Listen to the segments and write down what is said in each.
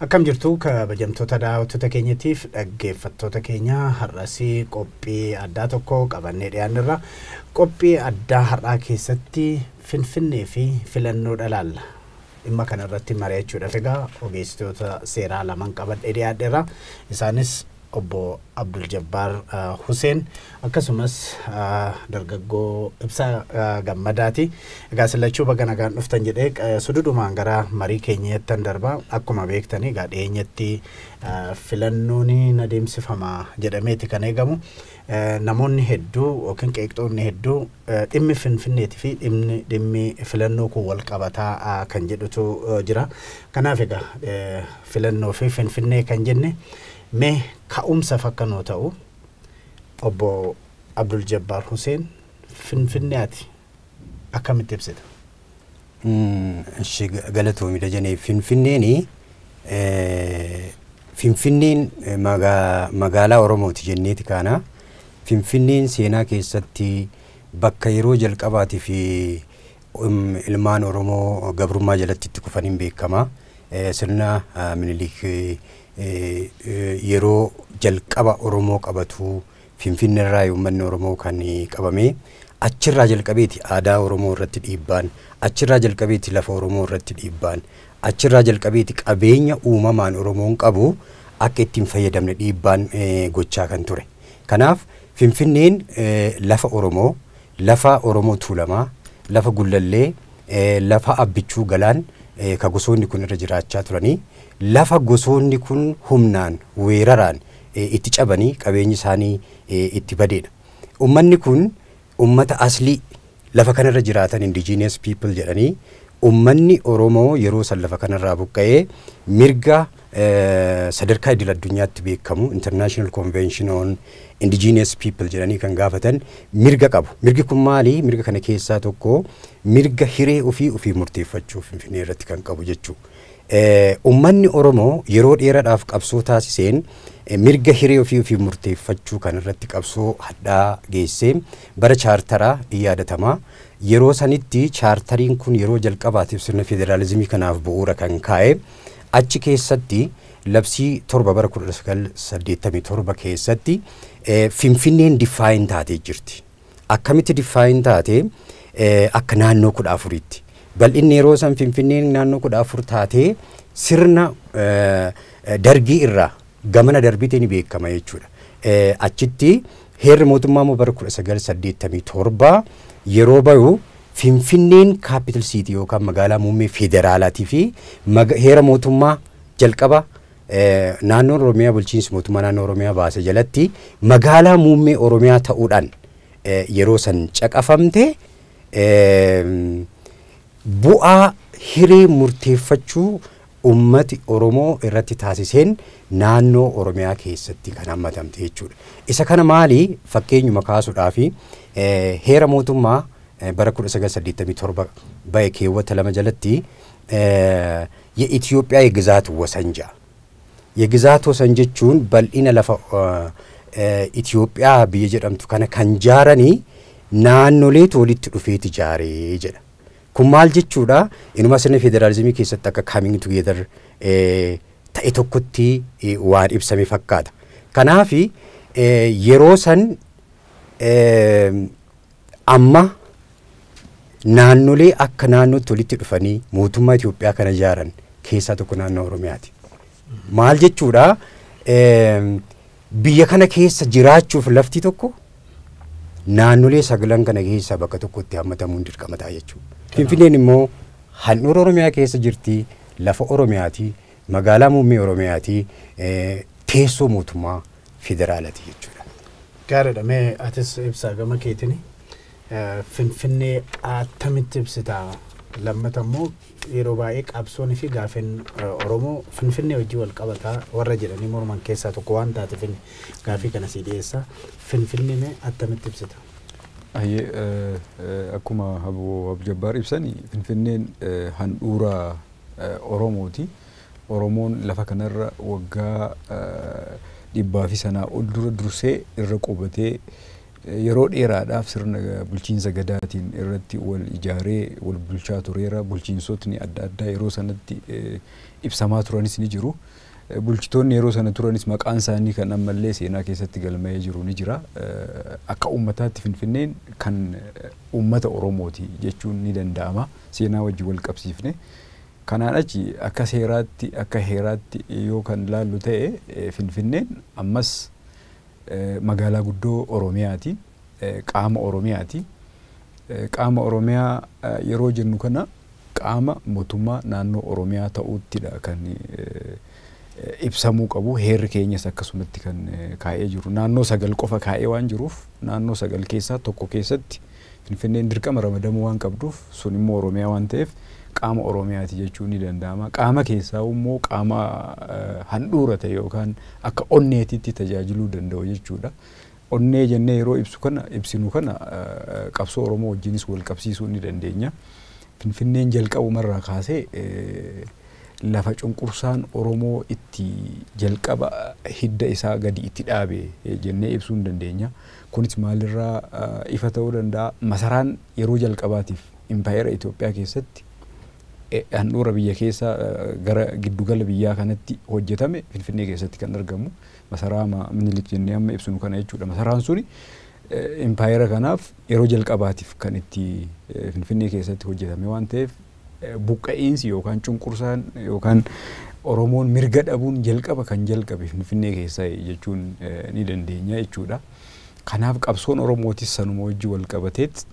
Akkam jirtu kabajamtoota daawwattoota keenyatiif dhaggeeffattoota keenya har'asii qophii addaa tokko qabannee dhiyaanneerra. Qophii addaa har'aa keessatti Finfinnee fi filannoo dhalaalla. Dhimma kanarratti mari'achuudhaaf egaa ogeessitoota seeraa lamaan qabadhee dhiyaadheera. Isaanis obbo Abdul Jabbar Hussein akkasumas dargaggoo Ibsaa Gammadaati. Egaa silachuu baga nagaan dhuftan jedhee sududumaan gara marii keenyatti darba. Akkuma beektanii egaa dhiyeenyatti filannoon adeemsifama jedhameeti kan eegamu. Namoonni hedduu yookiin qeeqxoonni hedduu dhimmi Finfinneetii fi dhimmi filannoo kun wal qabataa kan jedhutu jira. Kanaaf egaa filannoo fi Finfinnee kan jenne mee ka'umsa fakkanoo ta'u obbo Abdul Jabbar Hussein Finfinneeti akkamitti ibsita? Galatoomi dajanee Finfinneen magaalaa Oromooti jenneeti kana. Finfinneen seenaa keessatti bakka yeroo jalqabaati fi ilmaan Oromoo gabrummaa jalatti itti kufaniin beekama. Sirna Minilik yeroo jalqaba Oromoo qabatu Finfinneerraa uummanni Oromoo kan qabame achirraa jalqabeeti aadaa Oromoo irratti dhiibbaan, achirraa jalqabeeti lafa Oromoo irratti dhiibbaan, achirraa jalqabeeti qabeenya uumamaan Oromoon qabu akka ittiin fayyadamne dhiibbaan gochaa kan ture. Kanaaf Finfinneen lafa Oromoo, lafa Oromoo Tuulamaa, lafa Gullallee, lafa Abbichuu Galaan ka gosoonni kun irra jiraachaa turanii lafa gosoonni kun humnaan weeraraan itti cabanii qabeenyi isaanii itti badeedha. Uummanni kun uummata aslii lafa kanarra jiraatan indigenous people jedhanii uummanni Oromoo yeroo san lafa kanarraa buqqa'ee mirga sadarkaa idil addunyaatti beekamu International Convention on Indigenous People jedhanii kan gaafatan mirga qabu. Mirgi kun maali? Mirga kana keessaa tokko mirga hiree ofii murteeffachuu Finfinnee irratti kan qabu jechuudha. Uummanni Oromoo yeroo dheeraadhaaf qabsoo taasiseen mirga hiree ofii murteeffachuu kan irratti qabsoo hadhaa geessee bara chaartaraa yaadatama. Yeroo sanitti chaartariin kun yeroo jalqabaatiif sirna federaalizimii kanaaf bu'uura kan kaa'e. Achi keessatti labsii 7 bara 1987 keessatti Finfinneen define taatee jirti. Akkamitti define taatee akka naannoo 14tti. Bal'inni yeroo san Finfinneen naannoo 14 taatee sirna dargii irraa gamana darbiitiin ni beekama jechuudha. Achitti heerri mootummaa bara 1987 yeroo bayu Finfinneen capital city yookaan magaalaa muummee federaalaatii fi heera mootummaa jalqaba naannoo Oromiyaa bulchiinsi mootummaa naannoo Oromiyaa baase jalatti magaalaa muummee Oromiyaa ta'uudhaan yeroo san caqafamte bu'aa hiree murteeffachuu ummati Oromoo irratti taasiseen naannoo Oromiyaa keessatti kan hammatamte jechuudha. Isa kana maali fakkeenyuma kaasuudhaaf heera mootummaa bara 1987 baye keewwata 2 jalatti የኢትዮጵያ የግዛት ወሰንጃ የግዛት ወሰን jechuun bal'ina lafa ኢትዮጵያ biyya jedhamtu kana kan jaaranii naannolee walitti dhufeeti jaaree jedha. Kun maal jechuudha? Inuma sirna federaalizimii keessatti akka coming together ta'e tokkotti waan ibsame fakkaata. Kanaaf yeroo san amma naannolee akka naannootti walitti dhufanii mootummaa Itoophiyaa kana jaaran keessaa tokko naannoo Oromiyaati. Maal jechuudha? Biyya kana keessa jiraachuuf lafti tokko naannolee sagalan kana keessa bakka tokkotti hammatamuun dirqama ta'a jechuudha. Finfinneen immoo handhuura Oromiyaa keessa jirti, lafa Oromiyaati, magaalaa muummee Oromiyaati, teessoo mootummaa federaalaati jechuudha. Gaariidha. Mee atis ibsaa gama keetini Finfinnee attamitti ibsita? Lammata immoo yeroo baay'ee qabsoonii fi gaaffiin Oromoo Finfinnee wajjin wal qabataa warra jedhanii morman keessaa tokko waan taateef gaaffii kana si dhiyeessa. Finfinneen attamitti ibsita? Akkuma Abbo Jabbaar ibsani Finfinneen handhuura Oromooti. Oromoon lafa kanarra waggaa 100 fi sanaa ol dura dursee irra qubatee yeroo dheeraadhaaf sirna bulchiinsa gadaatiin irratti wal ijaaree wal bulchaa tureera. Bulchiinsotni adda addaa yeroo sanatti ibsamaa turanis ni jiru. Bulchitoonni yeroo sana turanis maqaan isaanii kan ammallee seenaa keessatti galmaa'ee jiru ni jira. Akka uummataatti Finfinneen kan uummata Oromooti jechuun ni danda'ama. Seenaa wajjin wal qabsiifne. Kanaan achi akka seeraatti akka heeraatti yoo kan laallu ta'e Finfinneen ammas magaalaa guddoo Oromiyaati. Qaama Oromiyaati. Qaama Oromiyaa yeroo jennu kana qaama mootummaa naannoo Oromiyaa ta'uuttidha kan ibsamuu qabu. Heerri keenyas akkasumatti kan kaa'ee jiru. Naannoo 9 qofa kaa'ee waan jiruuf naannoo 9 keessaa tokko keessatti Finfinneen dirqama ramadamuu waan qabduuf sun immoo Oromiyaa waan ta'eef qaama Oromiyaati jechuun ni danda'ama. Qaama keessaa immoo qaama handhuura ta'e yookaan akka onneetitti tajaajiluu danda'u jechuudha. Onnee jennee yeroo ibsinu kana qabsoo Oromoo wajjinis wal qabsiisuu ni dandeenya. Finfinneen jalqabumarraa kaasee lafa cunqursaan Oromoo itti jalqaba hidda isaa gadi itti dhaabe jennee ibsuu ni dandeenya. Kunis maalirraa ifa ta'uu danda'a. Masaraan yeroo jalqabaatiif impaayera Itoophiyaa keessatti handhuura biyya keessa gara giddugala biyyaa kanatti hojjetame Finfinnee keessatti kan argamu masaraa Minilik jennee amma ibsinu kana jechuudha. Masaraan suni impaayera kanaaf yeroo jalqabaatiif kan itti Finfinnee keessatti hojjetame waan ta'eef buqqa'iinsi yookaan cunqursaan yookaan Oromoon mirga dhabuun jalqaba kan jalqabe Finfinnee keessa jechuun ni dandeenya jechuudha. Kanaaf qabsoon Oromootis sanuma wajjin wal qabateet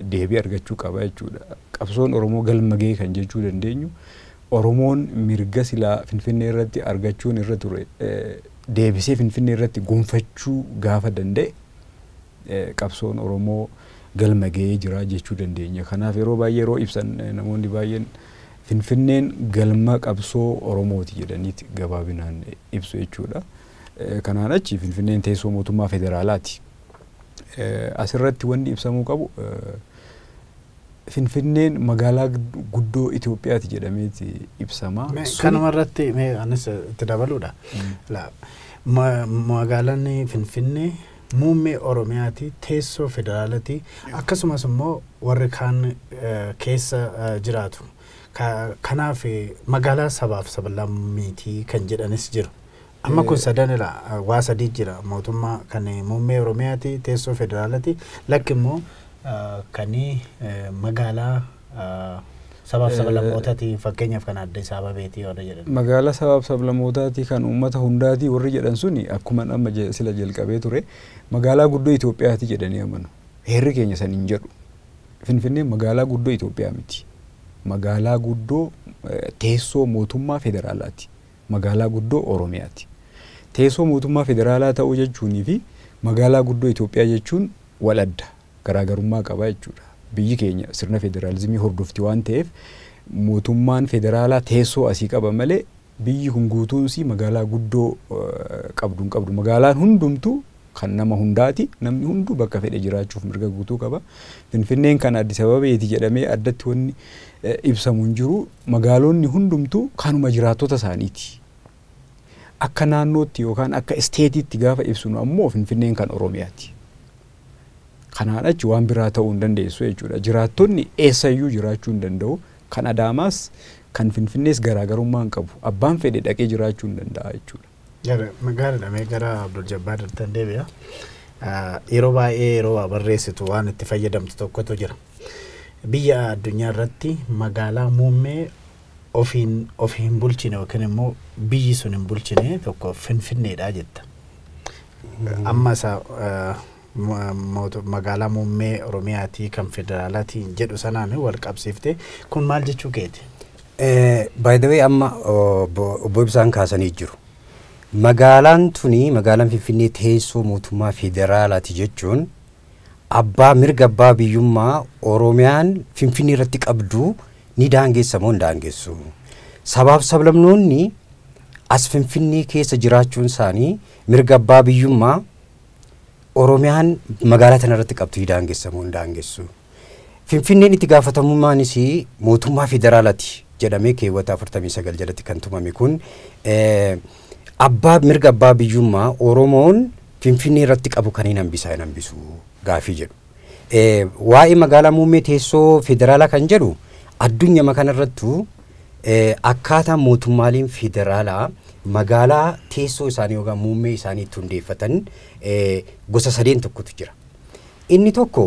deebii argachuu qaba jechuudha. Qabsoon Oromoo galmagee kan jechuu dandeenyu Oromoon mirga silaa Finfinnee irratti argachuun irra ture deebisee Finfinnee irratti gonfachuu gaafa danda'e qabsoon Oromoo galmagee jira jechuu dandeenya. Kanaaf yeroo baay'ee yeroo ibsan namoonni baay'een Finfinneen galma qabsoo Oromooti jedhaniiti gabaabinaan ibsu jechuudha. Kanaan achi Finfinneen teessoo mootummaa federaalaati. Asirratti wanti ibsamuu qabu Finfinneen magaalaa guddoo Itoophiyaati jedhameeti ibsama. Kanumarratti anis itti dabaluudha. Magaalaan Finfinnee muummee Oromiyaati, teessoo federaalaati, akkasumas immoo warri kaan keessa jiraatu. Kanaaf magaalaa sabaaf sablammiitii kan jedhanis jiru. Amma kun sadanidha. Waa sadii jira. Mootummaa kan muummee Oromiyaati, teessoo federaalaati, lakki immoo kan magaalaa sabaaf sablammootaati. Fakkeenyaaf kan Addis Ababeetii warra jedhan. Magaalaa sabaaf sablammootaati kan uummata hundaati warri jedhan suni akkuma amma sila jalqabee ture magaalaa guddoo Itoophiyaati jedhanii amanu. Heerri keenya san hin jedhu. Finfinneen magaalaa guddoo Itoophiyaa miti. Magaalaa guddoo teessoo mootummaa federaalaati. Magaalaa guddoo Oromiyaati. Teessoo mootummaa federaalaa ta'uu jechuunii fi magaalaa guddoo Itoophiyaa jechuun wal adda garaagarummaa qaba jechuudha. Biyyi keenya sirna federaalizimii hordofti waan ta'eef mootummaan federaalaa teessoo asii qaba malee biyyi hunguutuunsi magaalaa guddoo qabdu. Magaalaan hundumtuu kan nama hundaati. Namni hunduu bakka fedhe jiraachuuf mirga guutuu qaba. Finfinneen kan Addis Ababeeti jedhamee addatti wanni ibsamu hin jiru. Magaalonni hundumtuu kanuma jiraattota isaaniiti. Akka naannootti yookaan akka isteetiitti gaafa ibsinu ammoo Finfinneen kan Oromiyaati. Kanaan achi waan biraa ta'uu hin dandeessu jechuudha. Jiraattonni eessayyuu jiraachuu hin danda'u. Kan Adaamaas kan Finfinnees garaagarummaa hin qabu. Abbaan fedhe dhaqee jiraachuu hin danda'a jechuudha. Gaariidha. Gara Abdul Jabbaar irratti deebi'a. Yeroo baay'ee yeroo barreessitu waan itti fayyadamtu tokkotu jira. Biyya addunyaa irratti magaalaa muummee ofiin bulchine yookiin immoo biyyi sun hin bulchine tokko Finfinneedha jetta. Amma magaalaa muummee Oromiyaati kan federaalaati jedhu sanaan wal qabsiifte kun maal jechuu keeti? By the way amma obbo Ibsaan kaasanii jiru. Magaalaan tuni magaalaan Finfinnee teessoo mootummaa federaalaati jechuun mirga abbaa biyyummaa Oromiyaan Finfinnee irratti qabdu ni daangeessa moo hin daangessu. Sabaaf sablamnoonni as Finfinnee keessa jiraachuun isaanii mirga abbaa biyyummaa Oromiyaan magaalaa tana irratti qabdu ni daangeessa moo hin daangessu. Finfinneen itti gaafatamummaanis mootummaa federaalaati jedhamee keewwata 49 jalatti kan tumame kun mirga abbaa biyyummaa Oromoon Finfinnee irratti qabu kan hin hambisu gaafii jedhu. Waa'ee magaalaa muummee teessoo federaalaa kan jedhu addunyaa kanarrattu akkaataa mootummaaleen federaalaa magaalaa teessoo isaanii yookaan muummee isaanii itti hundeeffatan gosa sadeen tokkotu jira. Inni tokko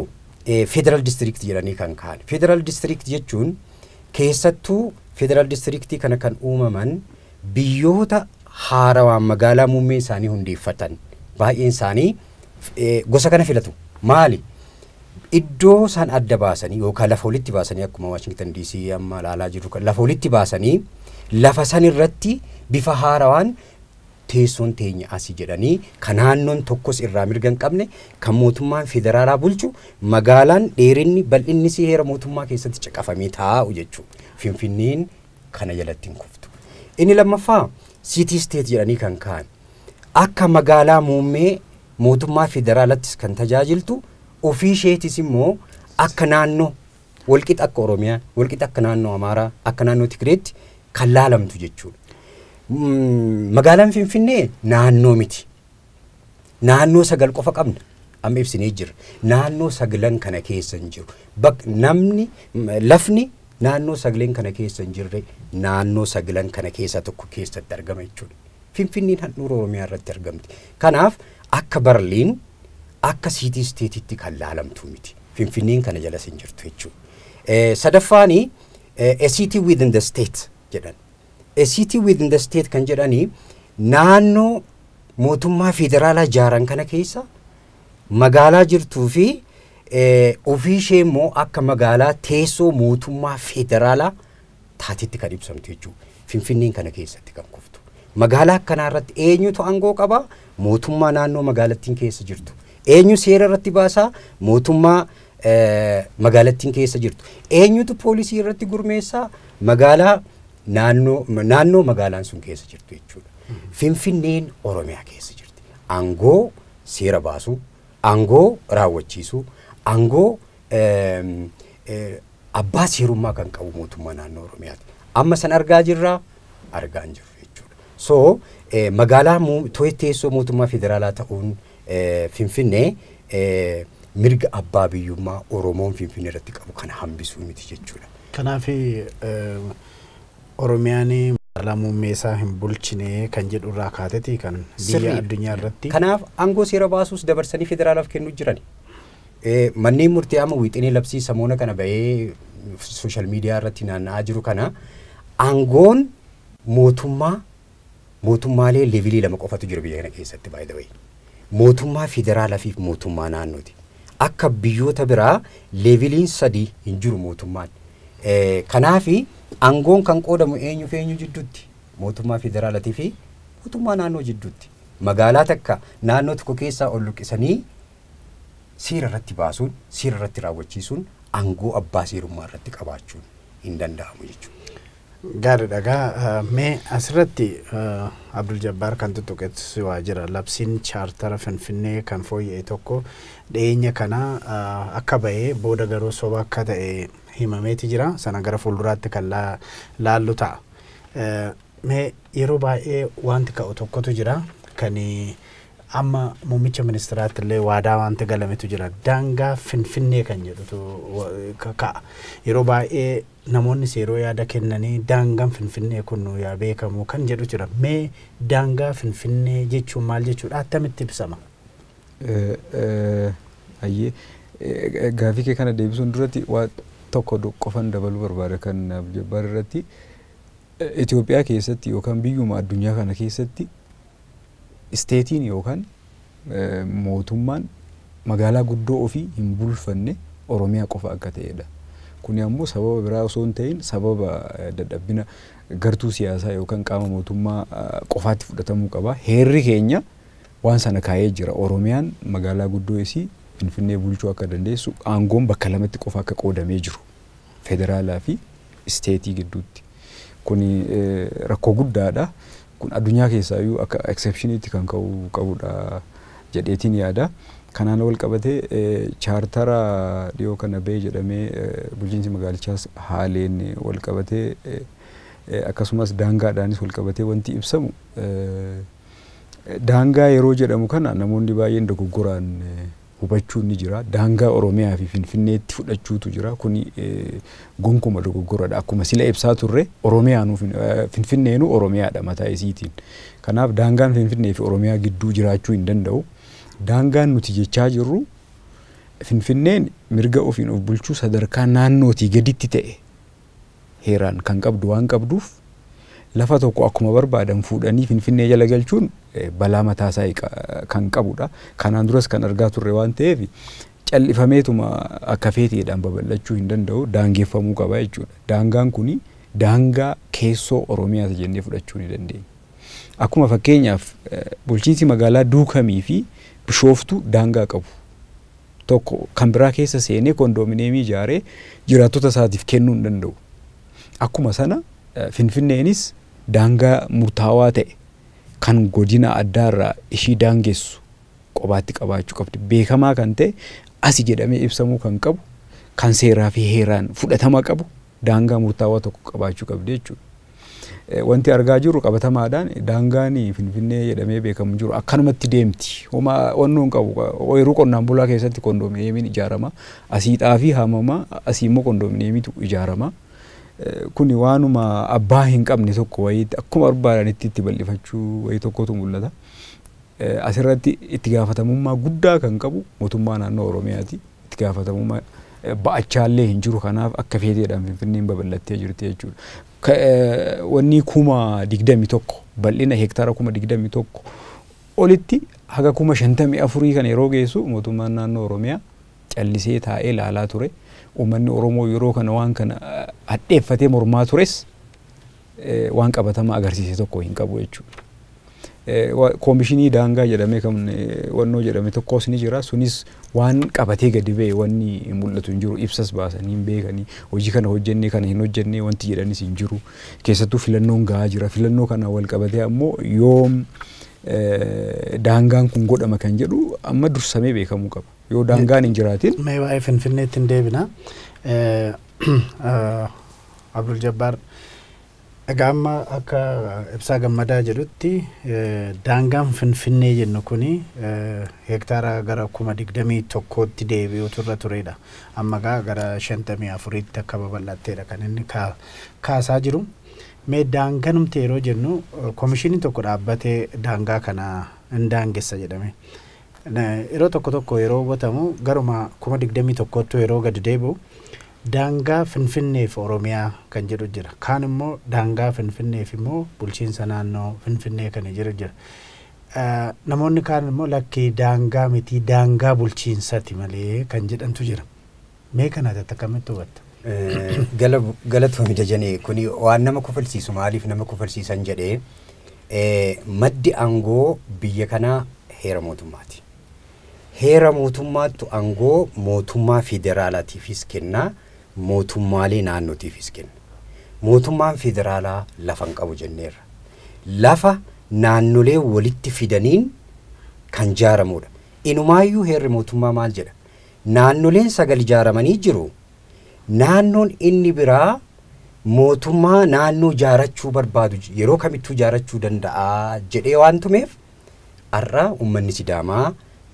federal district jedhanii kan ka'an. Federal district jechuun keessattuu federal districtii kana kan uumaman biyyoota haarawaan magaalaa muummee isaanii hundeeffatan baay'een isaanii gosa kana filatu. Maali? Iddoo isaan adda baasanii yookaan lafa walitti baasanii akkuma Washington DC amma ilaalaa jirru lafa walitti baasanii lafa san irratti bifa haarawaan teessoon teenya asii jedhanii kan naannoon tokkos irraa mirga hin qabne kan mootummaan federaalaa bulchu magaalaan dheerinni bal'inni heera mootummaa keessatti caqafamee taa'u jechuudha. Finfinneen kana jalatti hin kuftu. Inni lammaffaa city state jedhanii kan ka'an akka magaalaa muummee mootummaa federaalattis kan tajaajiltu ofii isheetis immoo akka naannoo walqixa akka Oromiyaa, walqixa akka naannoo Amaaraa, akka naannoo Tigireetti kan laalamtu jechuudha. Magaalaan Finfinnee naannoo miti. Naannoo 9 qofa qabna. Amma ibsinee jirra. Naannoo 9 kana keessa hin jiru. Lafni naannoo 9 kana keessa hin jirre naannoo 9 kana keessa tokko keessatti argama jechuudha. Finfinneen handhuura Oromiyaa irratti argamti. Kanaaf akka Barliin akka city stateetti kan laalamtu miti. Finfinneen kana jalas hin jirtu jechuudha. Sadaffaani a city within the state jedhan. A city within the state kan jedhani naannoo mootummaa federaalaa ijaaran kana keessa magaalaa jirtuu fi ofii ishee immoo akka magaalaa teessoo mootummaa federaalaa taatetti kan ibsamtu jechuudha. Finfinneen kana keessatti kan kuftu. Magaalaa akkanaa irratti eenyutu aangoo qaba? Mootummaa naannoo magaalattiin keessa jirtu. Eenyu seera irratti baasaa? Mootummaa magaalattiin keessa jirtu. Eenyutu poolisii irratti gurmeessaa? Magaalaa naannoo magaalaan sun keessa jirtu jechuudha. Finfinneen Oromiyaa keessa jirti. Aangoo seera baasuu, aangoo raawwachiisuu, aangoo abbaa seerummaa kan qabu mootummaa naannoo Oromiyaati. Amma san argaa jirraa? Argaa hin jirru jechuudha. So magaalaa teessoo mootummaa federaalaa ta'uun Finfinnee mirga abbaa biyyummaa Oromoon Finfinnee irratti qabu kana hambisuu miti jechuudha. Kanaaf Oromiyaan magaalaa muummee isaa hin bulchine kan jedhu irraa kaateti kan biyya addunyaa irratti. Kanaaf aangoo seera baasuus dabarsanii federaalaaf kennuu jiran. Manneen murtii amma wiixinee labsii samoona kana bahee sooshaal miidiyaa irratti naanna'aa jiru kana aangoon mootummaalee leevilii 2 qofatu jira biyya kana keessatti by the way. Mootummaa federaalaa fi mootummaa naannooti. Akka biyyoota biraa leeviliin 3 hin jiru mootummaan. Kanaafi aangoon kan qoodamu eenyu jidduutti? Mootummaa federaalaatii fi mootummaa naannoo jidduutti. Magaalaa takka naannoo tokko keessaa ol luqqisanii seera irratti baasuun, seera irratti raawwachiisuun aangoo abbaa seerummaa irratti qabaachuun hin danda'amu jechuudha. Gaariidha. Mee asirratti Abdul Jabbaar kan tuttuqeessi waa jira. Labsiin chaartara Finfinnee kan fooyya'e tokko dhiyeenya kana akka bahee booda garuu soba akka ta'e himameeti jira. Sana gara fuulduraatti kan laallu ta'a. Mee yeroo baay'ee wanti ka'u tokkotu jira. Kan amma muummicha ministiraatti illee waadaa wanti galametu jira. Daangaa Finfinnee kan jedhutu ka'a. Yeroo baay'ee namoonni seeroo yaada kennanii daangaan Finfinnee kun yaa beekamu kan jedhu jira. Mee daangaa Finfinnee jechuun maal jechuudha? Attamitti ibsama? Gaafii kee kana deebisuun duratti waa tokko qofan dabaluu barbaada kan Abdul Jabbaar irratti. Itoophiyaa keessatti yookaan biyyuma addunyaa kana keessatti isteetiin yookaan mootummaan magaalaa guddoo ofii hin bulfanne Oromiyaa qofa akka ta'edha. Kun ammoo sababa biraa osoo hin ta'in sababa dadhabbina gartuu siyaasaa yookaan qaama mootummaa qofaatti fudhatamuu qaba. Heerri keenya waan sana kaa'ee jira. Oromiyaan magaalaa guddoo isii Finfinnee bulchuu akka dandeessu aangoon bakka lamatti qofa akka qoodamee jiru. Federaalaa fi isteetii gidduutti. Kun rakkoo guddaadha. Kun addunyaa keessaayyuu akka exceptionitti kan qabudha jedheetiin yaada. Kanaan wal qabatee chaartara dhiyoo kana bahee jedhamee bulchiinsi magaalichaas haaleen wal qabatee akkasumas daangaadhaanis wal qabatee wanti ibsamu Daangaa yeroo jedhamu kana namoonni baay'een dogoggoraan hubachuun ni jira. Daangaa Oromiyaa fi Finfinneetti fudhachuutu jira. Kuni gonkumaa dogoggoradha. Akkuma sila ibsaa turre Oromiyaanuu Finfinneenu Oromiyaadha mataa isiitiin. Kanaaf daangaan Finfinnee fi Oromiyaa gidduu jiraachuu hin danda'u. Daangaan nuti jechaa jirru Finfinneen mirga ofiin of bulchuu sadarkaa naannootii gaditti ta'e heeraan kan qabdu waan qabduuf lafa tokko akkuma barbaadan fuudhanii Finfinnee jala galchuun balaa mataasaa kan qabudha. Kanaan duras kan argaa turre waan ta'eef callifameetuma akka feeteedhaan babal'achuu hin danda'u, daangeffamuu qaba jechuudha. Daangaan kuni daangaa keessoo Oromiyaati jennee fudhachuu ni dandeenya. Akkuma fakkeenyaaf bulchiinsi magaalaa Duukamii fi Bishooftuu daangaa qabu. Tokko kan biraa keessa seenee kondominiyeemii ijaaree jiraattota isaatiif kennuu hin danda'u. Akkuma sana Finfinneenis daangaa murtaawaa ta'e kan godina addaarraa ishii daangessu qobaatti qabaachuu qabdi. Beekamaa kan ta'e asi jedhamee ibsamuu kan qabu, kan seeraa fi heeraan fudhatama qabu daangaa murtaawaa tokko qabaachuu qabdi jechuudha. Wanti argaa jirru qabatamaadhaan daangaan Finfinnee jedhamee beekamu jiru akkanumatti deemti. Wannoon qabu ooyiruu qonnaan bulaa keessatti kondominiyeemiin ijaarama. Asiidhaa fi haamama, asii immoo kondominiyeemiitu ijaarama. Kuni waanuma abbaa hin qabne tokko wayiitti akkuma barbaadanitti itti bal'ifachuu wayii tokkotu mul'ata. Asirratti itti gaafatamummaa guddaa kan qabu mootummaa naannoo Oromiyaati. Itti gaafatamummaa ba'achaallee hin jiru. Kanaaf akka feeteedhaan Finfinneen babal'attee jirti jechuudha. Wanni 21,000 bal'ina hektaara 21,000 olitti haga 54,000 kan yeroo geessu mootummaan naannoo Oromiyaa callisee taa'ee ilaalaa ture. Uummanni Oromoo yeroo kana waan kana hadheeffatee mormaa tures waan qabatamaa agarsiise tokko hin qabu jechuudha. Koomishinii daangaa jedhamee kan wannoo jedhame tokkos ni jira. Sunis waan qabatee gadi ba'e wanni mul'atu hin jiru. Ibsas baasanii hin beekanii hojii kana hojjennee kana hin hojjennee wanti jedhanis hin jiru. Keessattuu filannoon gahaa jira. Filannoo kana wal qabatee ammoo yoom daangaan kun godhama kan jedhu amma dursamee beekamuu qaba. Yoo daangaan hin jiraatin. Mee waa'ee Finfinneetti hin deebina. Abdul Jabbaar egaa amma akka Ibsaa Gammadaa jedhutti daangaan Finfinnee jennu kuni hektaara gara 21,000tti deebi'uu turre turedha. Amma gara 54tti akka babal'atteedha kan inni kaasaa jiru. Mee daanganumti yeroo jennu koomishiniin tokko dhaabbatee daangaa kana hin daangessa jedhame. Yeroo tokko yeroo hubatamu garuma 21,000tti yeroo gadi deebi'u daangaa Finfinnee fi Oromiyaa kan jedhu jira. Kaan immoo daangaa Finfinnee fi immoo bulchiinsa naannoo Finfinnee kan jedhu jira. Namoonni kaan immoo lakkii daangaa miti daangaa bulchiinsaati malee kan jedhantu jira. Mee kana akkamitti hubatta? Galatoomii jajanii kuni waan nama kofalsiisu maaliif nama kofalsiisan jedhee maddi aangoo biyya kanaa heera mootummaati. Heera mootummaattu aangoo mootummaa federaalaatiifis kenna, mootummaalee naannootiifis kenna. Mootummaan federaalaa lafa hin qabu jenneerra. Lafa naannolee walitti fidaniin kan ijaaramudha. Inumaayyuu heerri mootummaa maal jedha? Naannoleen 9 ijaaramanii jiru. Naannoon inni biraa mootummaa naannoo ijaarachuu barbaadu yeroo kamittuu ijaarachuu danda'a jedhee waan tumeef har'a uummanni Sidaamaa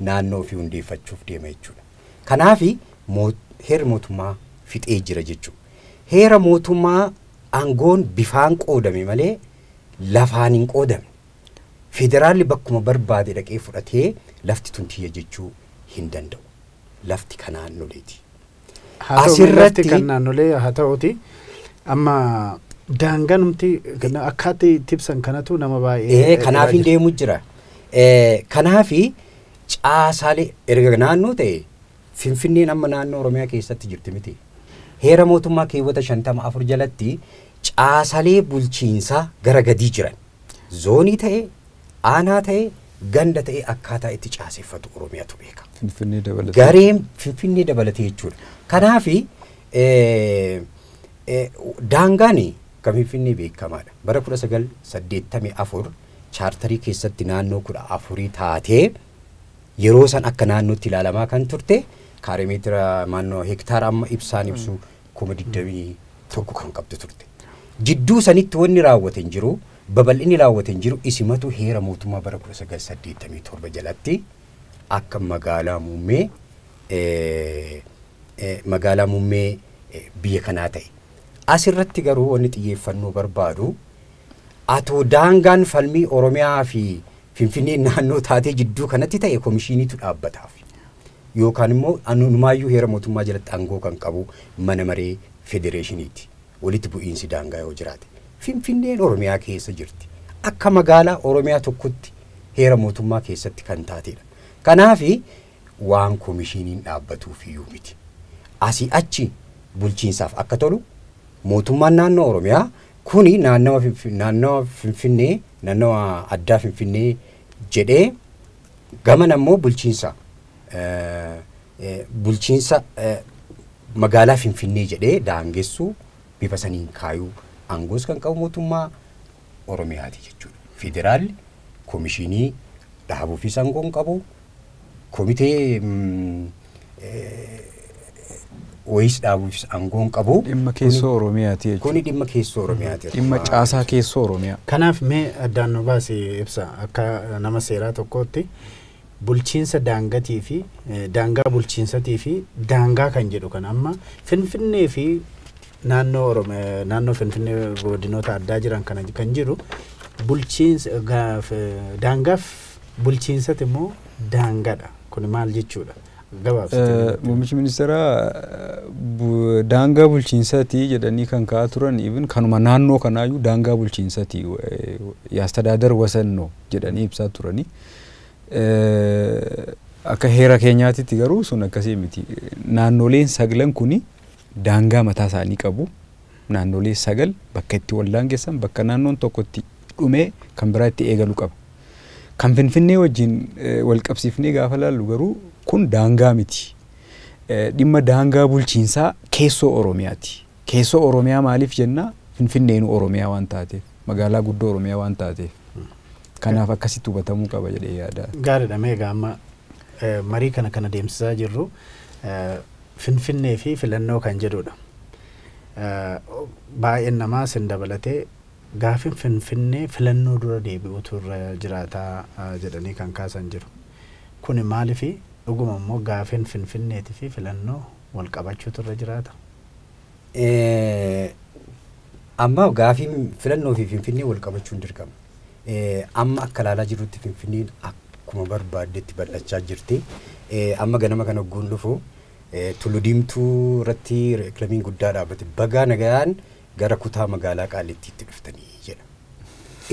naannoo fi hundeeffachuuf deema jechuudha. Kanaaf heera mootummaa fixee jira jechuudha. Heera mootummaa aangoon bifaan qoodame malee lafaan hin qoodame. Federaalli bakkuma barbaade dhaqee fudhatee lafti tun tiyya jechuu hin danda'u. Lafti kan naannoleeti. Asirratti kan naannolee haa ta'uuti. Amma daanganumti akkaatti tibsan kanatu nama baay'ee. Kanaaf hin deemu jira. Kanaafi caasaalee erga naannoo ta'e Finfinneen amma naannoo Oromiyaa keessatti jirti miti. Heera mootummaa keewwata 54 jalatti caasaalee bulchiinsaa gara gadii jiran. Zoonii ta'e, aanaa ta'e, ganda ta'e akkaataa itti caaseffatu Oromiyaatu beeka. Finfinnee dabalatee. Gareen Finfinnee dabalatee jechuudha. Kanaafi daangaan kan Finfinnee beekamaadha. Bara 1984 chaartarii keessatti naannoo 14 taatee yeroo san akka naannootti ilaalamaa kan turte kaaremeetira naannoo hektaara amma ibsaan ibsu 21,000 kan qabdu turte. Jidduu sanitti wanni raawwate hin jiru babal'inni raawwate hin jiru isimatu heera mootummaa bara 1987 jalatti akka magaalaa muummee biyya kanaa ta'e. Asirratti garuu wanni xiyyeeffannoo barbaadu atoo daangaan falmii Oromiyaa fi Finfinnee naannoo taatee jidduu kanatti ta'e komishiiniitu dhaabbataaf. Yookaan immoo anumaayyuu heera mootummaa jalatti aangoo kan qabu mana maree federeeshiniiti. Walitti bu'iinsi daangaa yoo jiraate. Finfinneen Oromiyaa keessa jirti. Akka magaalaa Oromiyaa tokkotti heera mootummaa keessatti kan taatedha. Kanaafi waan komishiiniin dhaabbatuuf iyyuu miti. Asii achi bulchiinsaaf akka tolu mootummaan naannoo Oromiyaa kuni naannawa Finfinnee naannawa addaa Finfinnee jedhee gaman ammoo bulchiinsa magaalaa Finfinnee jedhee daangessuu bifa saniin kaayuu aangoos kan qabu mootummaa Oromiyaati jechuudha. Federaalli komishinii dhaabuufis aangoon qabu komitee wayis dhaabuufis aangoon qabu. Dhimma keessoo Oromiyaati jechuudha. Kuni dhimma keessoo Oromiyaati. Dhimma caasaa keessoo Oromiyaa. Kanaaf mee addaan nu baasii ibsa akka nama seeraa tokkootti bulchiinsa daangatii fi daangaa bulchiinsatii fi daangaa kan jedhu kan amma Finfinnee fi naannoo Finfinnee godinoota addaa jiran kana kan jiru bulchiinsa daangaaf bulchiinsati immoo daangaadha. Kun maal jechuudha? Muummichi ministeeraa daangaa bulchiinsatii jedhanii kan ka'aa turan even kanuma naannoo kanaayyuu daangaa bulchiinsatii yaastadaadar wasannoo jedhanii ibsaa turanii. Akka heera keenyaatitti garuu sun akkasii miti. Naannoleen sagalan kuni daangaa mataa isaanii qabu. Naannolee sagal bakka itti wal daangessan bakka naannoon tokko itti dhumee kan biraa itti eegalu qaba. Kan Finfinnee wajjin wal qabsiifnee gaafa laallu garuu kun daangaa miti. Dhimma daangaa bulchiinsaa keessoo Oromiyaati. Keessoo Oromiyaa maaliif jenna? Finfinneen Oromiyaa waan taateef, magaalaa guddoo Oromiyaa waan taateef. Kanaaf akkasitti hubatamuu qaba jedhee yaada. Gaariidha meeqa amma marii kana deemsisaa jirru Finfinnee fi filannoo kan jedhudha. Baay'een namaa sin dabalatee gaafin Finfinnee filannoo dura deebi'utu irra jiraataa jedhanii kan kaasan jiru. Kuni maaliifi dhuguma immoo gaafin Finfinneetii fi filannoo wal qabachuutu irra jiraata? Amma gaafin filannoo fi Finfinnee wal qabachuun dirqama. Amma akka ilaalaa jirutti Finfinneen akkuma barbaaddetti bal'achaa jirti. Amma ganama kana ogguun dhufu Tullu Diimtuu irratti reeklamiin guddaa dhaabbate bagaa nagayaan gara kutaa magaalaa Qaalittiitti dhuftanii jedha.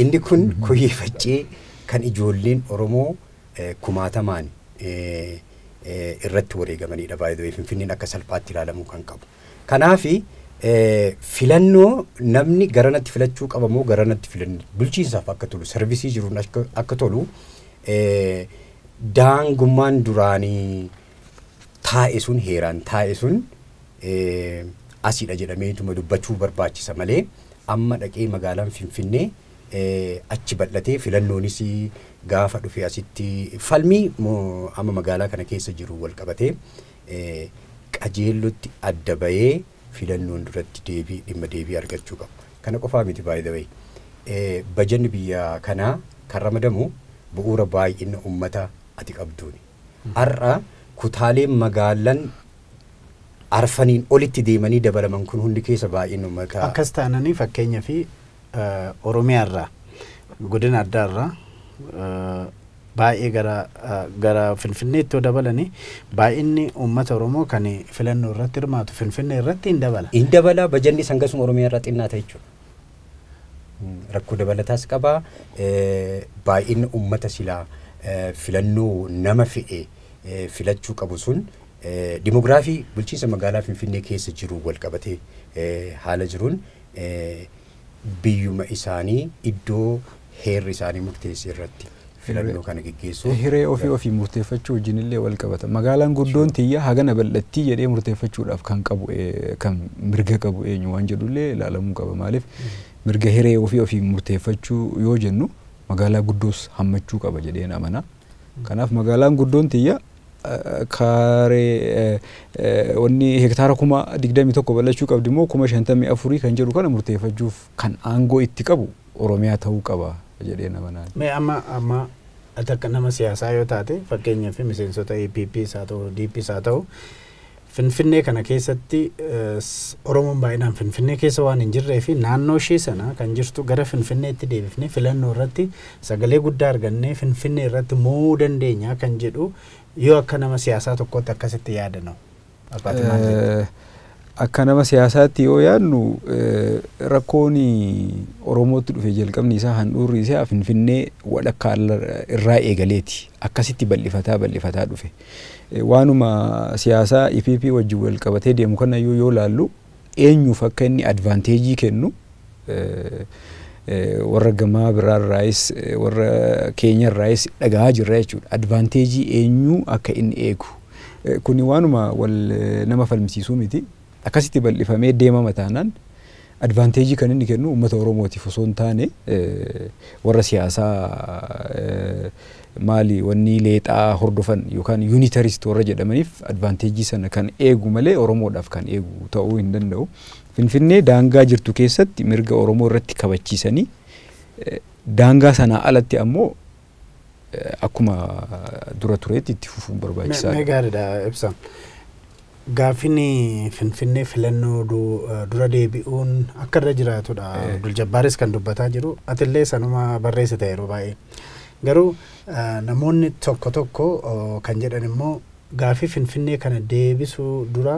Inni kun koyyeeffachee kan ijoolleen Oromoo kumaatamaan irratti wareegamanidha. Baay'ee Finfinneen akka salphaatti ilaalamuu kan qabu. Kanaafi filannoo namni garanatti filachuu qabamoo garanatti filannu bulchiinsaaf akka tolu servisii jiruun akka tolu daangummaan duraanii taa'e sun heeraan taa'e sun asiidha jedhameetuma dubbachuu barbaachisa malee amma dhaqee magaalaan Finfinnee achi bal'atee filannoonis gaafa dhufe asitti falmii amma magaalaa kana keessa jiru wal qabatee qajeellotti adda bayee filannoon duratti dhimma deebii argachuu qabu. Kana qofaa miti baay'ee bajanni biyya kanaa kan ramadamu bu'uura baay'ina uummata ati qabduuni. Har'a kutaaleen magaalan arfaniin olitti deemanii dabalaman kun hundi keessa baay'ina uummata. Akkas taananii fakkeenyaa fi Oromiyaarraa godina addaarraa baay'ee gara Finfinneetti dabalanii baay'inni uummata Oromoo kan filannoo irratti hirmaatu Finfinnee irratti hin dabala. Hin dabala bajanni sangasuma Oromiyaa irraa xinnaata jechuudha. Rakkoo dabalataas qaba. Baay'inni uummata silaa filannoo nama fe'e filachuu qabu sun dimoogiraafii bulchiinsa magaalaa Finfinnee keessa jiru wal qabatee haala jiruun biyyuma isaanii iddoo heerri isaanii murteessee irratti filannoo kana geggeessu. Hiree ofii murteeffachuu wajjin illee wal qabata. Magaalaan guddoon tiyya hagana bal'attii jedhee murteeffachuudhaaf kan qabu kan mirga qabu eenyu waan jedhullee ilaalamuu qaba. Maaliif mirga hiree ofii murteeffachuu yoo jennu magaalaa guddoos hammachuu qaba jedheen amana. Kanaaf magaalaan guddoon tiyya kaaree wanni hektaara 21,000 bal'achuu qabdi immoo 54,000 kan jedhu kana murteeffachuuf kan aangoo itti qabu Oromiyaa ta'uu qaba jedhee nama naan. Mee amma akka nama siyaasaa yoo taate fakkeenyaaf miseensota APP isaa ta'u DP isaa ta'u Finfinnee kana keessatti Oromoon baay'inaan Finfinnee keessa waan hin jirree fi naannoo ishee sana kan jirtu gara Finfinneetti deebifnee filannoo irratti sagalee guddaa argannee Finfinnee irratti mo'uu dandeenya kan jedhu yoo akka nama siyaasaa tokkotti akkasitti yaadanu. Akka nama siyaasaatti yoo yaadnu rakkoon Oromootti dhufe jalqabni isaa handhuurri isaa Finfinnee walakkaa irraa eegaleeti. Akkasitti bal'ifataa dhufe. Waanuma siyaasaa EPP wajjin wal qabatee deemu kana yoo laallu eenyuuf akka inni advaanteejii kennu warra gamaa biraarraayis warra keenyarraayis dhagahaa jirra jechuudha. Advaanteejii eenyu akka inni eegu. Kuni waanuma wal nama falmisiisuu miti. Akkasitti bal'ifamee deemama taanaan advaanteejii kan inni kennu uummata Oromootiif osoo hin taane warra siyaasaa maali wanni leexaa hordofan yookaan unitarist warra jedhamaniif advaanteejii sana kan eegu malee Oromoodhaaf kan eegu ta'uu hin danda'u. Finfinnee daangaa jirtu keessatti mirga Oromoo irratti kabachiisanii daangaa sanaa alatti ammoo akkuma dura tureetti itti fufuun barbaachisaadha. Gaariidha ibsa. Gaaffiin Finfinnee filannoo dura deebi'uun akka irra jiraatudha. Abdul Jabbaaris kan dubbataa jiru. Atillee sanuma barreessite yeroo baay'ee. Garuu namoonni tokko kan jedhan immoo gaaffii Finfinnee kana deebisuu dura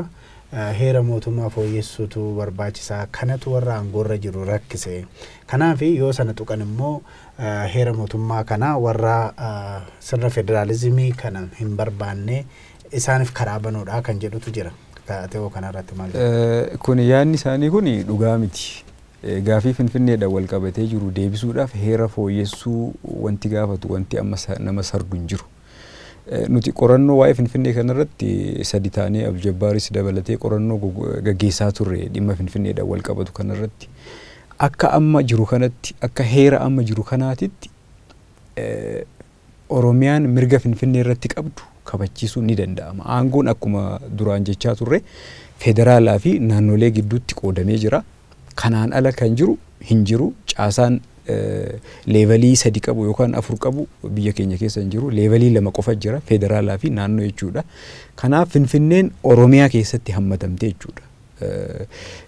heera mootummaa fooyyessuutu barbaachisaa. Kanatu warra aangoorra jiru rakkise. Kanaaf yoo sana tuqan immoo heera mootummaa kana warra sirna federaalizimii kana hin barbaanne isaaniif karaa banuudha kan jedhutu jira. Ta'ee kanarratti maal? Kun yaadni isaanii kun dhugaa miti. Gaaffii Finfinneedhaan wal qabatee jiru deebisuudhaaf heera fooyyessuu wanti gaafatu wanti amma nama sardu hin jiru. Nuti qorannoo waa'ee Finfinnee kanarratti sadi taanee Abdul Jabbaaris dabalatee qorannoo gaggeessaa turre dhimma Finfinneedhaan wal qabatu kanarratti akka amma jiru kanatti akka heera amma jiru kanaatitti Oromiyaan mirga Finfinnee irratti qabdu kabachiisuun ni danda'ama. Aangoon akkuma duraan jechaa turre federaalaa fi naannolee gidduutti qoodamee jira. Kanaan ala kan jiru hin jiru. Caasaan leevalii 3 qabu yookaan 4 qabu biyya keenya keessa hin jiru. Leevalii 2 qofa jira federaalaa fi naannoo jechuudha. Kanaaf Finfinneen Oromiyaa keessatti hammatamte jechuudha.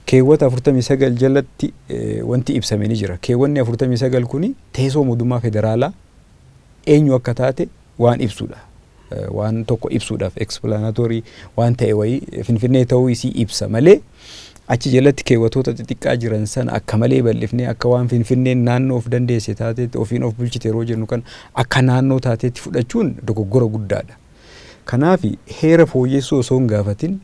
Keewwata 49 jalatti wanti ibsame ni jira. Keewwanni 49 kuni teessoo mootummaa federaalaa eenyu akka taate waan ibsuudha. Waan tokko ibsuudhaaf explanatory waan ta'e wayii Finfinnee ta'uu isii ibsa malee achi jalatti keewwatoota xixiqqaa jiran sana akka malee bal'ifnee akka waan Finfinneen naannoo of dandeesse taateetti ofiin of bulchite yeroo jennu kan akka naannoo taateetti fudhachuun dogoggora guddaadha. Kanaaf heera fooyyessuu osoo hin gaafatin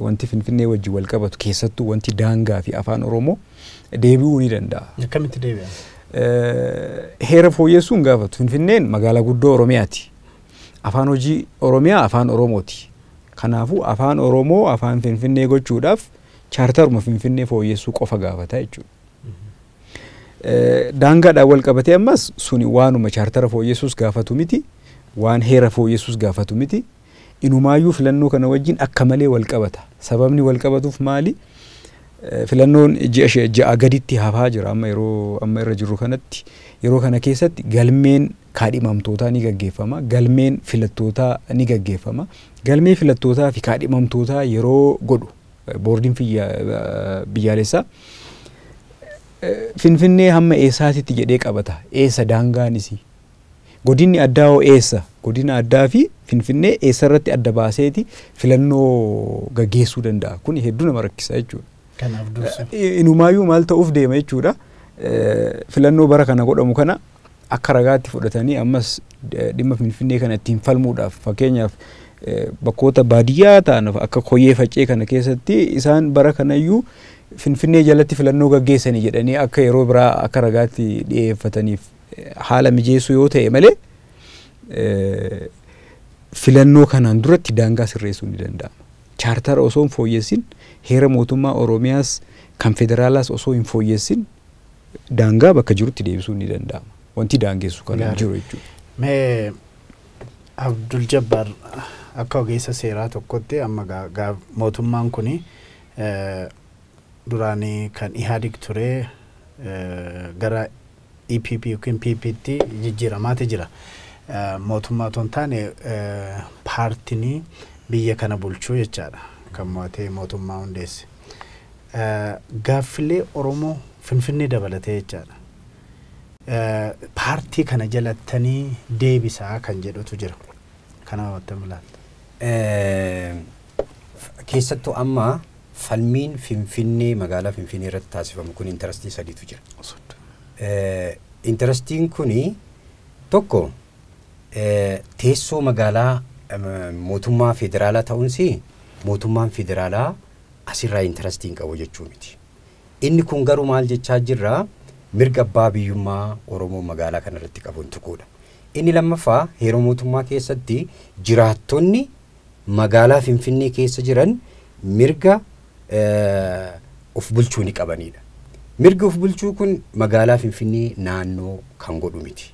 wanti Finfinnee wajjin wal qabatu keessattuu wanti daangaa fi afaan Oromoo deebi'uu ni danda'a. Akkamitti deebi'a? Heera fooyyessuu hin gaafatu. Finfinneen magaalaa guddoo Oromiyaati. Afaan hojii Oromiyaa afaan Oromooti. Kanaafuu afaan Oromoo afaan Finfinnee gochuudhaaf chaartaruma Finfinnee fooyyessuu qofa gaafata jechuudha. Daangaadhaan wal qabatee ammas suni waanuma chaartara fooyyessuus gaafatu miti, waan heera fooyyessuus gaafatu miti. Inumaayyuu filannoo kana wajjin akka malee wal qabata. Sababni wal qabatuuf maali? Filannoon ji'a gaditti hafaa jira amma irra jirru kanatti. Yeroo kana keessatti galmeen kaadhimamtootaa ni gaggeeffama. Galmeen filattootaa ni gaggeeffama. Galmee filattootaa fi kaadhimamtootaa yeroo godhu boordiin biyyaalessaa Finfinnee hamma eessaatitti jedhee qabata. Eessa daangaanis. Godinni addaa hoo eessa? Godina addaa fi Finfinnee eessarratti adda baaseeti filannoo gaggeessuu danda'a. Kun hedduu nama rakkisa jechuudha. Kanaaf dursa. Inumaayyuu maal ta'uuf deema jechuudha. Filannoo bara kana godhamu kana akka ragaatti fudhatanii ammas dhimma Finfinnee kana ittiin falmuudhaaf fakkeenyaaf bakkoota baadiyyaa ta'an akka Koyyee Facee kana keessatti isaan bara kanayyuu Finfinnee jalatti filannoo gaggeessanii jedhanii akka yeroo biraa akka ragaatti dhiyeeffataniif haala mijeessuu yoo ta'e malee filannoo kanaan duratti daangaa sirreessuu ni danda'ama. Chaartara osoo hin fooyyessin heera mootummaa Oromiyaas kan federaalaas osoo hin fooyyessin daangaa bakka jirutti deebisuu ni danda'ama. Wanti daangessu kana jiru jechuudha. Mee Abdul Jabbaar akka ogeessa seeraa tokkotti amma mootummaan kuni duraanii kan Ihaadig ture gara EPP yookiin PPT jijjiiramaati jira. Mootummaa otoo hin taane paartiin biyya kana bulchuu jechaadha. Kan mo'atee mootummaa hundeesse. Gaaffilee Oromoo Finfinnee dabalatee jechaadha. Paartii kana jalattanii deebisaa kan jedhutu jira. Kana wanta mul'ata. Keessattuu amma falmiin Finfinnee magaalaa Finfinnee irratti taasifamu kun intarastii sadiitu jira. Intarastiin kuni tokko teessoo magaalaa mootummaa federaalaa ta'uunsi mootummaan federaalaa asirraa intarastiin qabu jechuu miti. Inni kun garuu maal jechaa jirra mirga abbaa biyyummaa Oromoo magaalaa kana irratti qabuun tuquudha. Inni lammaffaa heeroo mootummaa keessatti jiraattonni magaalaa Finfinnee keessa jiran mirga of bulchuu ni qabanidha. Mirga of bulchuu kun magaalaa Finfinnee naannoo kan godhu miti.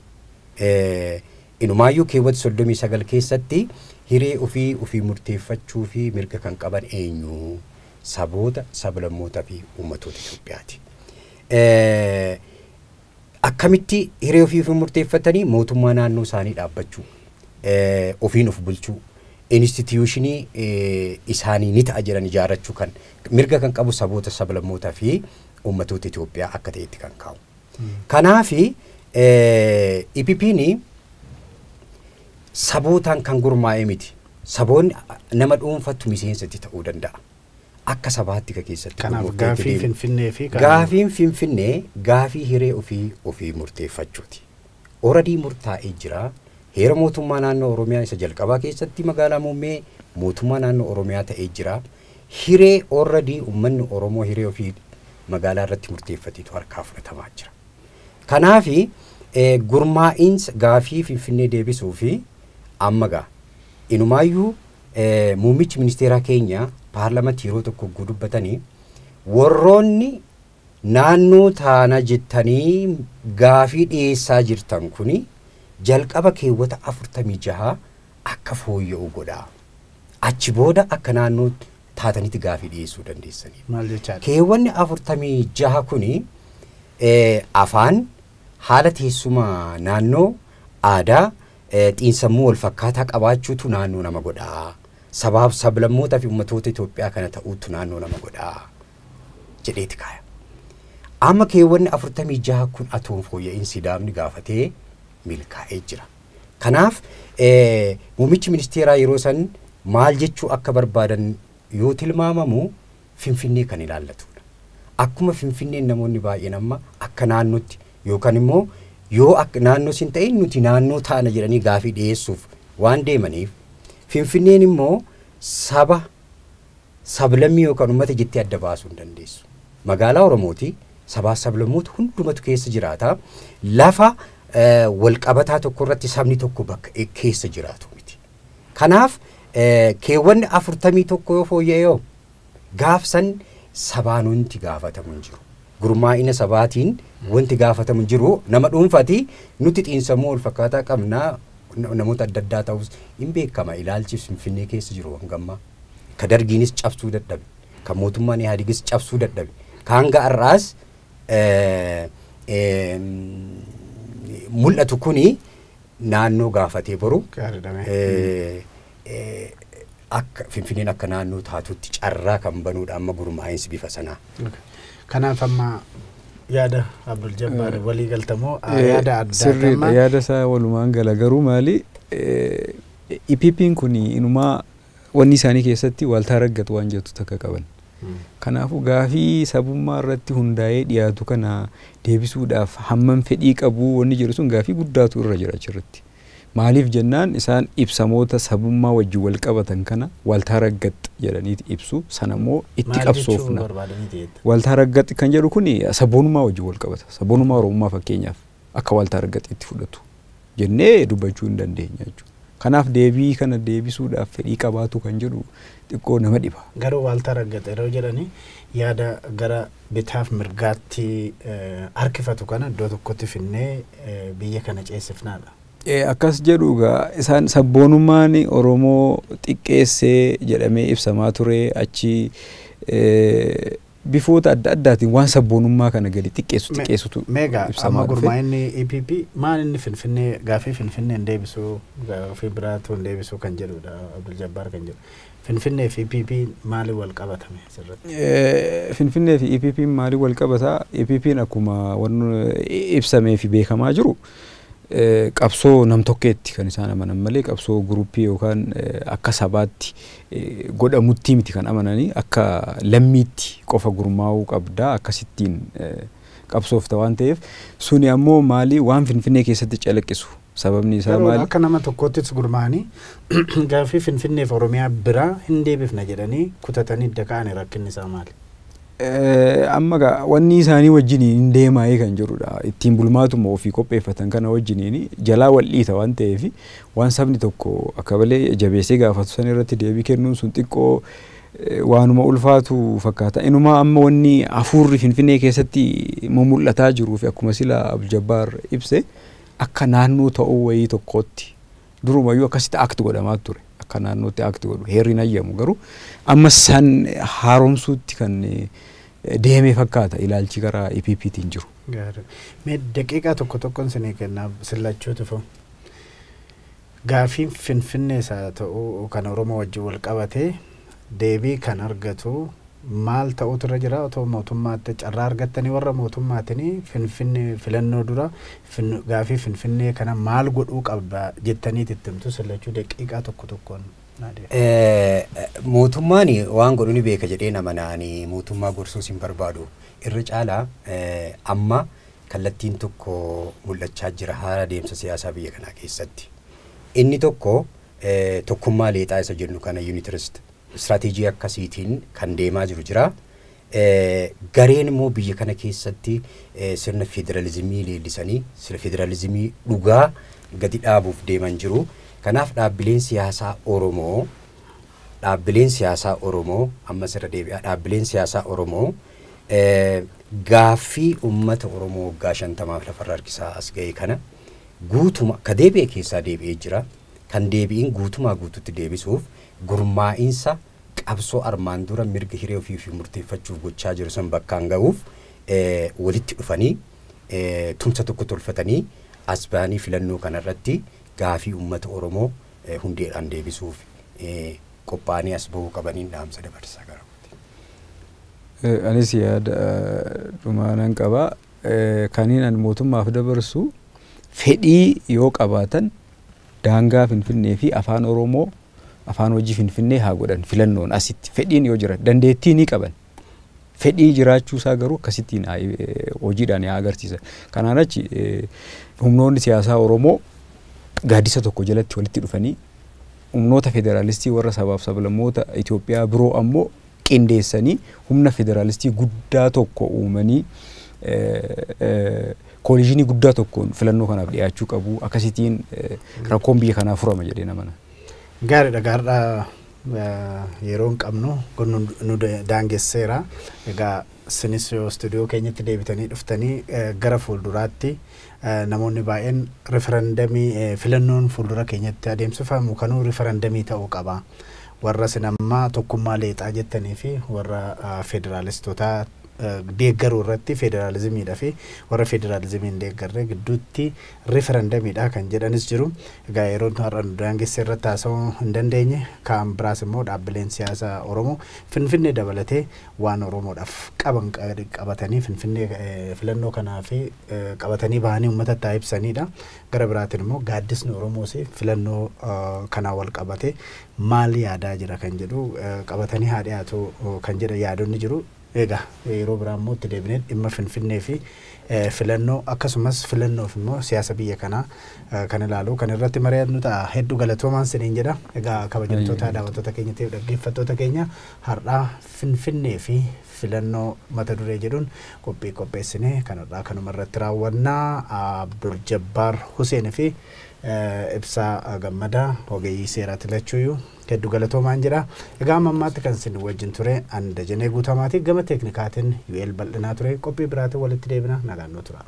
Inumaayyuu keewwata 39 keessatti hiree ofii murteeffachuu fi mirga kan qaban eenyu saboota, sablammootaa fi uummattoota Itoophiyaati. Akkamitti hiree ofii murteeffatanii mootummaa naannoo isaanii dhaabbachuu, ofiin of bulchuu, instituushinii isaanii ni ta'a jedhan ijaarrachuu kan mirga kan qabu saboota, sablammootaa fi uummattoota Itoophiyaa akka ta'etti kan kaa'u. Kanaafi EPP'n sabootaan kan gurmaa'e miti. Saboonni nama dhuunfattu miseensatti ta'uu danda'a. Akka sabaatti keessatti. Kanaaf gaafii Finfinnee fi gaafiin Finfinnee gaafii hiree ofii murteeffachuuti. Oradii murtaa'ee jira. Heera mootummaa naannoo Oromiyaa isa jalqabaa keessatti magaalaa muummee mootummaa naannoo Oromiyaa ta'ee jira. Hiree oradii uummanni Oromoo hiree ofii magaalaa irratti murteeffateetu harkaa fudhatamaa jira. Kanaafi gurmaa'iinsa gaafii Finfinnee deebisuu fi ammagaa inumaayyuu muummichi ministeeraa keenya paarlamentii yeroo tokko dubbatanii warroonni naannoo taana jettanii gaafii dhiyeessaa jirtan kuni jalqaba keewwata 46 akka fooyya'u godhaa. Achi booda akka naannoo taatanitti gaafii dhiyeessuu dandeessanii. Maal jechaadha? Keewwanni 46 kuni afaan haala teessuma naannoo aadaa xiinsammuu wal fakkaataa qabaachuutu naannoo nama godhaa. Sabaaf sablammootaa fi uummattoota Itoophiyaa kana ta'uutu naannoo nama godhaa jedheeti kaaya. Amma keewwanni 46 kun atoon fooyya'in Sidaamni gaafatee milkaa'ee jira. Kanaaf muummichi ministeeraa yeroo san maal jechuu akka barbaadan yoo tilmaamamu Finfinnee kan ilaallatudha. Akkuma Finfinneen namoonni baay'een amma akka naannootti yookaan immoo yoo akka naannoo sin ta'in nuti naannoo taana jedhanii gaafii dhiyeessuuf waan deemaniif Finfinneen immoo sablammii yookaan uummata jettee adda baasuu hin dandeessu. Magaalaa Oromooti sabaa sablammoota hundumatu keessa jiraata. Lafa walqabataa tokko irratti sabni tokko bakka keessa jiraatu miti. Kanaaf keewwanni 41 yoo fooyya'e gaafsan sabaan wanti gaafatamu hin jiru. Gurmaa'ina sabaatiin wanti gaafatamu hin jiru. Nama dhuunfaati nuti xiinsammuu wal fakkaataa qabnaa namoota adda addaa ta'us hin beekama. Ilaalchi Finfinnee keessa jiru hangammaa. Ka dargiinis cabsuu dadhabe. Ka mootummaan Ihaadigis cabsuu dadhabe. Ka hanga har'aas mul'atu kuni naannoo gaafatee boru akka Finfinneen akka naannoo taatutti carraa kan banuudha amma gurmaa'insi bifa sanaa. Kanaaf amma yaada Abdul Jabbaar walii galtamoo yaada addaa sirriidha. Yaada isaa walumaan gala garuu maali EPP'n kun inumaa wanni isaanii keessatti waaltaa raggatu waan jettu takka qaban. Kanaafuu gaafii sabummaa irratti hundaa'ee dhiyaatu kana deebisuudhaaf hammam fedhii qabu wanni jedhu sun gaafii guddaatu irra jira achirratti. Maaliif jennaan isaan ibsamoota sabummaa wajjin wal qabatan kana waaltaa raggaxi jedhaniiti ibsu sanammoo itti qabsoofna. Waaltaa raggaxi kan jedhu kun sabboonummaa wajjin wal qabata. Sabboonummaa Oromummaa fakkeenyaaf akka waaltaa raggaxi itti fudhatu jennee dubbachuu hin dandeenya jechuudha. Kanaaf deebii kana deebisuudhaaf fedhii qabaatu kan jedhu xiqqoo nama dhiba. Garuu waaltaa raggaxi yeroo jedhani yaada gara bitaaf mirgaatti harkifatu kana iddoo tokkotti finnee biyya kana ceesifnaadha. Akkas jedhuugaa isaan sabboonummaan Oromoo xiqqeessee jedhamee ibsamaa ture achi bifoota adda addaatiin waan sabboonummaa kana gadi xiqqeessutu meegaa amma gurmaa'inni EPP maal inni Finfinnee gaafii Finfinnee hin deebisuu gaafii biraatu hin deebisuu kan jedhudha Abdul Jabbaar kan jedhu. Finfinnee fi EPP maali wal qabatame sirriitti? Finfinnee fi EPP maali wal qabataa? EPP'n akkuma waan ibsamee fi beekamaa jiru qabsoo nam tokkeetti kan isaan amanan malee qabsoo guruppii yookaan akka sabaatti godhamutti miti kan amananii akka lammiitti qofa gurmaa'uu qabdaa akkasittiin qabsoofta waan ta'eef suni ammoo maali waan Finfinnee keessatti calaqqisu sababni isaa maali? Akka nama tokkottis gurmaa'anii gaafii Finfinnee fi Oromiyaa biraa hin deebifna jedhanii kutatanii idda ka'anii rakkinni isaa maali? Amma wanni isaanii wajjiniin deemaa'ee kan jirudha. Ittiin bulmaatuma ofii qopheeffatan kana wajjiniin jalaa wal dhiita waan ta'eef waan sabni tokko akka malee jabeessee gaafatu san irratti deebii kennuun sun xiqqoo waanuma ulfaatu fakkaata. Inumaa amma wanni hafuurri Finfinnee keessatti mul'ataa jiruu fi akkuma sila Abdul Jabbaar ibse akka naannoo ta'uu wayii tokkotti durumayyuu akkasitti akti godhamaa ture. Akka naannootti akti godhu heerri nayyamu garuu amma san haaromsuutti kan deemee fakkaata ilaalchi gara EPPtiin jiru. Mee daqiiqaa tokkoon sinii kennaa sillachuu tufu. Gaafiin Finfinnee isaa ta'uu kan Oromoo wajjin wal qabatee deebii kan argatu maal ta'utu irra jira otoo mootummaatti carraa argattanii warra mootummaatiin Finfinnee filannoo dura gaafii Finfinnee kana maal godhuu qabda jettanii tittimtu sillachuu daqiiqaa tokkoon. Mootummaan waan godhu ni beeka jedhee namanaanii mootummaa gorsuus hin barbaadu. Irra caalaa amma kallattiin tokko mul'achaa jira haala deemsa siyaasaa biyya kanaa keessatti. Inni tokkummaa leexaa isa jennu kana unitrist strateejii akkasiitiin kan deemaa jira. Gareen immoo biyya kana keessatti sirna federalizimii leellisanii sirna federalizimii dhugaa gadi dhaabuuf deeman jiru. Kanaaf dhaabbileen siyaasaa Oromoo amma sirra deebi'aa dhaabbileen siyaasaa Oromoo gaaffii uummata Oromoo waggaa 50 lafarra harkisaa as ga'e kana guutuma ka deebi'e keessaa deebi'ee jira. Kan deebi'iin guutumaa guututti deebisuuf gurmaa'insa qabsoo armaan dura mirga hiree ofii fi murteeffachuuf gochaa jiru san bakkaan ga'uuf walitti dhufanii tumsa tokko tolfatanii as ba'anii filannoo kanarratti gaafii uummata Oromoo hundeedhaan deebisuuf qophaa'anii as bahuu qabaniin dhaamsa dabarsaa gara. Anis yaada dhumaanan qabaa kaniin an mootummaaf dabarsu fedhii yoo qabaatan daangaa Finfinnee fi afaan Oromoo afaan hojii Finfinnee haa godhan filannoon asitti fedhiin yoo jira dandeettii ni qaban. Fedhii jiraachuu isaa garuu akkasittiin hojiidhaan yaa agarsiisa. Kanaan achi humnoonni siyaasaa Oromoo gaaddisa tokko jalatti walitti dhufanii humnoota federaalistii warra sabaaf sablammoota Itoophiyaa biroo ammoo qindeessanii humna federaalistii guddaa tokko uumanii kooliishinii guddaa tokkoon filannoo kanaaf dhiyaachuu qabu. Akkasittiin rakkoon biyya kanaa furama jedhee namana. Gaariidha gaariidha. Yeroo hin qabnu nu daangesseera. Egaa sinis stuudiyoo keenyatti deebitanii dhuftanii gara fuulduraatti namoonni baay'een referendamii filannoon fuuldura keenyatti adeemsifamu kanuu referendamii ta'uu qaba. Warra sinammaa tokkummaa leexaa jettanii fi warra federaalistoota deeggaruu irratti federalizimiidha fi warra federalizimiin deeggarree gidduutti referendamiidha kan jedhanis jiru. Egaa yeroo har'a nu daangessee irratti haasa'uu hin dandeenye kaan biraas immoo dhaabbileen siyaasaa Oromoo Finfinnee dabalatee waan Oromoodhaaf qabatanii Finfinnee filannoo kanaa fi qabatanii bahanii uummata ibsanidha. Gara biraatiin immoo gaaddisni Oromoos filannoo kanaa wal qabate maal yaadaa jira kan jedhu qabatanii haa dhiyaatu kan jedha yaadonni jiru. Egaa yeroo biraa immoo itti deebinee dhimma Finfinnee fi filannoo akkasumas filannoof immoo siyaasa biyya kanaa kan ilaalu kan irratti mari'annu ta'a. Hedduu galatoomaan siniin jedha. Egaa kabajamtoota daawwattoota keenya ta'e dhaggeeffattoota keenya har'aa Finfinnee fi filannoo mata duree jedhuun qopheessinee kanarraa kanuma irratti raawwannaa. Abdul Jabbaar Huseen fi Ibsaa Gammadaa ogeeyyii seeraati lachuuyyuu hedduu galatoomaan jedha. Egaa ammaatti kan isin wajjin ture Dajanee Guutamaati gama teeknikaatiin UL bal'inaa ture qophii biraatiin walitti deebina nagaan nu tura.